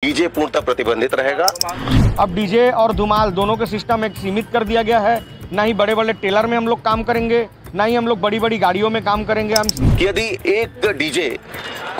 DJ पूर्णतः प्रतिबंधित रहेगा। अब डीजे और धुमाल दोनों के सिस्टम एक सीमित कर दिया गया है। ना ही बड़े बड़े टेलर में हम लोग काम करेंगे, ना ही हम लोग बड़ी बड़ी गाड़ियों में काम करेंगे। हम यदि एक डीजे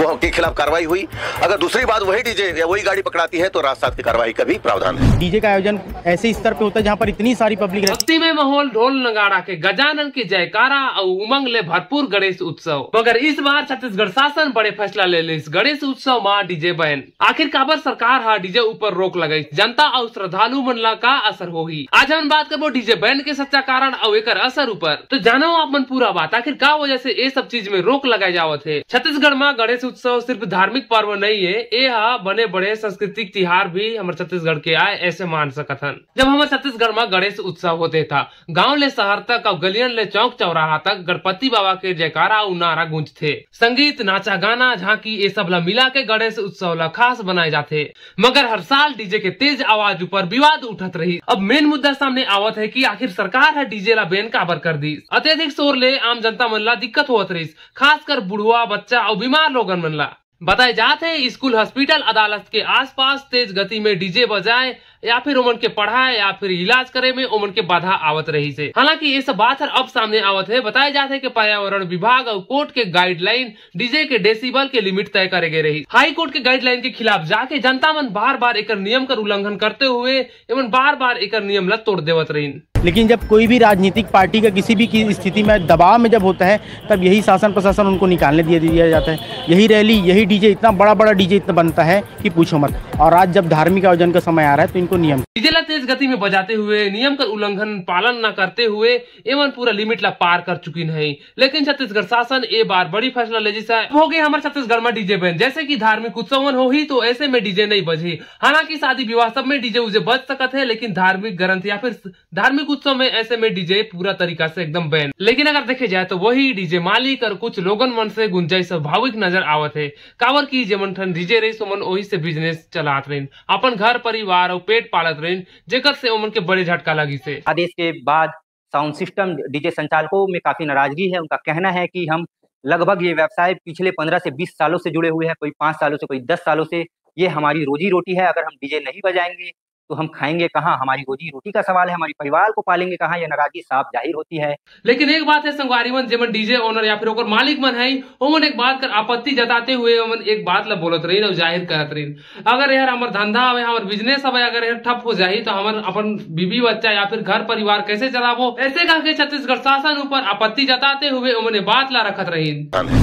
के खिलाफ कार्रवाई हुई, अगर दूसरी बात वही डीजे या वही गाड़ी पकड़ाती है तो राजसात की कार्रवाई का भी प्रावधान है। डीजे का आयोजन ऐसे स्तर पे होता है जहाँ पर इतनी सारी पब्लिक रहती है। भक्ति में माहौल, ढोल नगाड़ा के गजानन की जयकारा और उमंग ले भरपूर गणेश उत्सव। मगर इस बार छत्तीसगढ़ शासन बड़े फैसला ले ली। गणेश उत्सव मां डीजे बैन। आखिर काबर सरकार हा डीजे ऊपर रोक लगाई, जनता और श्रद्धालु मनला का असर होगी। आज हम बात करबो डीजे बैन के सच्चा कारण और एकर असर ऊपर। तो जानो आप मन पूरा बात, आखिर का वजह से ये सब चीज में रोक लगाई जावत है। छत्तीसगढ़ में गणेश उत्सव सिर्फ धार्मिक पर्व नहीं है, ये हा बने बड़े सांस्कृतिक त्योहार भी हमारे छत्तीसगढ़ के आए ऐसे मान सकत हन। जब हमारे छत्तीसगढ़ में गणेश उत्सव होते था, गांव ले शहर तक और गलियन ले चौक चौराहा तक गणपति बाबा के जयकारा और नारा गूंजते। संगीत, नाचा गाना, झांकी ये सब ला मिला के गणेश उत्सव ला खास बनाए जाते। मगर हर साल डीजे के तेज आवाज ऊपर विवाद उठत रही। अब मेन मुद्दा सामने आवत है कि आखिर सरकार है डीजे ला बैन काबर कर दी। अत्यधिक शोर ले आम जनता मन ला दिक्कत होत रही, खासकर बुढ़वा, बच्चा और बीमार लोगन मन ला। बताए जाते है स्कूल, हॉस्पिटल, अदालत के आसपास तेज गति में डीजे बजाए या फिर उमन के पढ़ाए या फिर इलाज करे में उमन के बाधा आवत रही से। हालांकि ये सब बात अब सामने आवत है। बताया जाता है कि पर्यावरण विभाग और कोर्ट के गाइडलाइन डीजे के डेसिबल के लिमिट तय करे गए रही। हाई कोर्ट के गाइडलाइन के खिलाफ जाके जनता मन बार बार एक नियम का उल्लंघन करते हुए एवं बार बार एक नियम ला तोड़ देवत रही। लेकिन जब कोई भी राजनीतिक पार्टी का किसी भी की स्थिति में दबाव में जब होता है, तब यही शासन प्रशासन उनको निकालने दिया जाता है। यही रैली, यही डीजे, इतना बड़ा बड़ा डीजे इतना बनता है कि पूछो मत। और आज जब धार्मिक आयोजन का समय आ रहा है तो इनको नियम डीजे ला तेज गति में बजाते हुए, नियम का उल्लंघन पालन न करते हुए एवं पूरा लिमिट ला पार कर चुकी नहीं। लेकिन छत्तीसगढ़ शासन ये बार बड़ी फैसला ले जिसा हो गए हमारे छत्तीसगढ़ में डीजे बैन। जैसे कि धार्मिक उत्सव हो ही तो ऐसे में डीजे नहीं बजे। हालांकि शादी विवाह सब में डीजे उसे बज सकत है, लेकिन धार्मिक ग्रंथ या फिर धार्मिक उत्सव में ऐसे में डीजे पूरा तरीका से एकदम बैन। लेकिन अगर देखे जाए तो वही डीजे मालिक और कुछ लोगन मन से गुंजाइश स्वाभाविक नजर आवत है। कावर की जेमन ठन डीजे रही सोमन वही से बिजनेस चलात रही, अपन घर परिवार और पेट पालत रही, जेकर से उमन के बड़े झटका लगी से। आदेश के बाद साउंड सिस्टम डीजे संचालकों में काफी नाराजगी है। उनका कहना है कि हम लगभग ये व्यवसाय पिछले 15 से 20 सालों से जुड़े हुए हैं, कोई 5 सालों से, कोई 10 सालों से। ये हमारी रोजी रोटी है। अगर हम डीजे नहीं बजाएंगे तो हम खाएंगे कहाँ? हमारी रोजी रोटी का सवाल है, हमारी परिवार को पालेंगे कहाँ? ये नाराजगी साफ जाहिर होती है। लेकिन एक बात है, संगवारी मन जेमन डीजे ओनर या फिर ओकर मालिक मन है, ओमन एक बात कर आपत्ति जताते हुए ओमन एक बात ला बोलत रही और जाहिर करत रही। अगर यार हमार धंधा हवे, हमार बिजनेस हवे, अगर यार ठप हो जाही तो हमन अपन बीबी बच्चा या फिर घर परिवार कैसे चलाबो? ऐसे कह के छत्तीसगढ़ शासन ऊपर आपत्ति जताते हुए उन्हें बात ला रखत रही।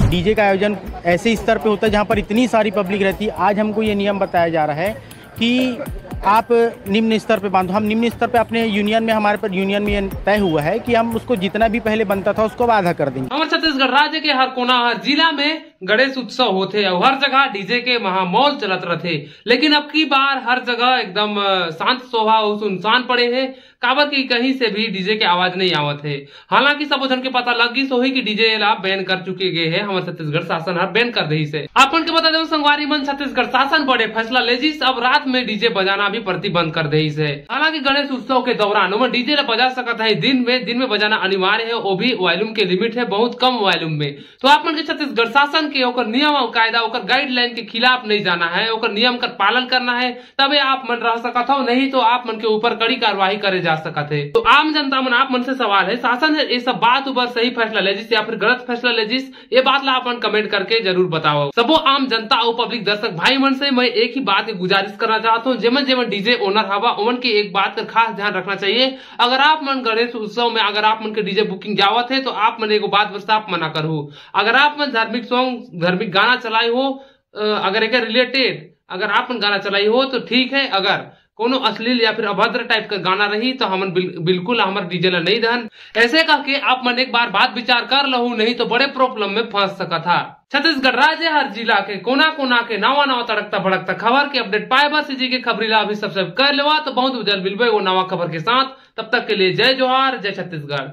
डीजे का आयोजन ऐसे स्तर पे होता है जहाँ पर इतनी सारी पब्लिक रहती है। आज हमको ये नियम बताया जा रहा है कि आप निम्न स्तर पे बांधो। हम निम्न स्तर पे अपने यूनियन में, हमारे पर यूनियन में ये तय हुआ है कि हम उसको जितना भी पहले बनता था उसको आधा कर देंगे। हमारे छत्तीसगढ़ राज्य के हर कोना, हर जिला में गणेश उत्सव होते और हर जगह डीजे के महामौल चलत रहते। लेकिन अब की बार हर जगह एकदम शांत स्वभाव सुनसान पड़े हैं। काबर की कहीं से भी डीजे के आवाज नहीं आवत है। हालांकि सब जन के पता लग गई सोही की डीजे ला बैन कर चुके गए हैं। हमारे छत्तीसगढ़ शासन हर बैन कर दही से। अपन के बता दो संगवारी मन, छत्तीसगढ़ शासन बड़े फैसला ले जिस अब रात में डीजे बजाना भी प्रतिबंध कर दही से। हालांकि गणेश उत्सव के दौरान वो डीजे ला बजा सकता है, दिन में बजाना अनिवार्य है, वो भी वॉल्यूम के लिमिट है, बहुत कम वॉल्यूम में। तो आप मन के छत्तीसगढ़ शासन के ओकर नियम और कायदा, ओकर गाइडलाइन के खिलाफ नहीं जाना है, ओकर नियम का पालन करना है, तबे आप मन रह सकत हो। नहीं तो आप मन के ऊपर कड़ी कार्रवाई करे जा सकत है। तो आम जनता मन आप मन से सवाल है, शासन है ये सब बात ऊपर सही फैसला ले जिस या फिर गलत फैसला ले जिस, ये बात ला अपन कमेंट करके जरूर बताओ। सबो आम जनता और पब्लिक दर्शक भाई मन से मैं एक ही बात की गुजारिश करना चाहता हूँ, जेमन जेमन डीजे ओनर हवा उमन की एक बात का खास ध्यान रखना चाहिए। अगर आप मन गणेश उत्सव में अगर आप मन के डीजे बुकिंग जावत है तो आप मन एगो बात बस आप मना करो। अगर आप मन धार्मिक सॉन्ग, धार्मिक गाना चलाई हो, अगर एक रिलेटेड अगर आप मन गाना चलाई हो तो ठीक है। अगर कोनो अश्लील या फिर अभद्र टाइप का गाना रही तो हम बिल्कुल हमारे डीजे ला नहीं दहन। ऐसे कह के आप मन एक बार बात विचार कर लहू, नहीं तो बड़े प्रॉब्लम में फंस सका था। छत्तीसगढ़ राज्य हर जिला के कोना कोना के नवा तड़कता भड़कता खबर के अपडेट पाए बस जी के खबरी ला अभी सब्सक्राइब कर लेवा। तो बहुत जल्द मिलबे वो नवा खबर के साथ। तब तक के लिए जय जोहार, जय छत्तीसगढ़।